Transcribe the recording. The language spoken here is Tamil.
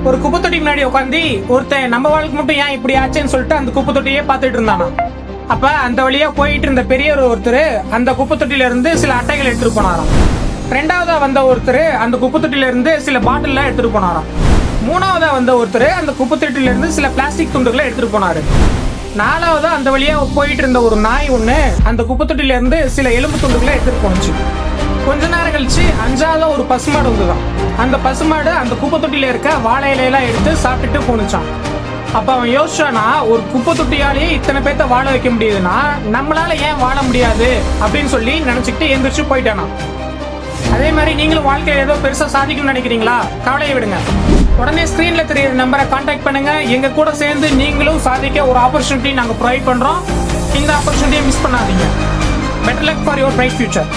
ஒரு குப்பை தொட்டி முன்னாடி உட்காந்து ஒருத்தன் நம்ம வாழ்க்கை மட்டும் ஏன் இப்படி ஆச்சுன்னு சொல்லிட்டு அந்த குப்பை தொட்டியே பார்த்துட்டு இருந்தானா. அப்ப அந்த வழியா போயிட்டு இருந்த பெரியவர் ஒருத்தர் அந்த குப்பை தொட்டில இருந்து சில அட்டைகள் எடுத்துட்டு போனாராம். ரெண்டாவதா வந்த ஒருத்தர் அந்த குப்பை தொட்டில இருந்து சில பாட்டில் எடுத்துட்டு போனாராம். மூணாவதா வந்த ஒருத்தர் அந்த குப்பை தொட்டில இருந்து சில பிளாஸ்டிக் துண்டுகளை எடுத்துட்டு போனாரு. நாலாவதா அந்த வழியா போயிட்டு இருந்த ஒரு நாய் ஒண்ணு அந்த குப்பை தொட்டில இருந்து சில எலும்பு துண்டுகளை எடுத்துட்டு போனுச்சு. கொஞ்ச நேரம் கழிச்சு அஞ்சாவது ஒரு பசுமாடு வந்துதான். அந்த பசுமாடு அந்த குப்பை தொட்டில இருக்க வாழை இலையெல்லாம் எடுத்து சாப்பிட்டுட்டு போனுச்சான். அப்ப அவன் யோசிச்சானா, ஒரு குப்பை தொட்டியாலேயே இத்தனை பேர்த்த வாழ வைக்க முடியுதுன்னா நம்மளால ஏன் வாழ முடியாது அப்படின்னு சொல்லி நினைச்சுக்கிட்டு எந்திரிச்சு போயிட்டானா. அதே மாதிரி நீங்களும் வாழ்க்கையில ஏதோ பெருசா சாதிக்கணும்னு நினைக்கிறீங்களா? கவலையை விடுங்க. உடனே ஸ்கிரீன்ல தெரியுற நம்பரை கான்டாக்ட் பண்ணுங்க. எங்க கூட சேர்ந்து நீங்களும் சாதிக்க ஒரு ஆப்பர்ச்சுனிட்டி நாங்க ப்ரொவைட் பண்றோம். இந்த ஆப்பர்ச்சுனிட்டியை மிஸ் பண்ணாதீங்க. Better luck for your bright future.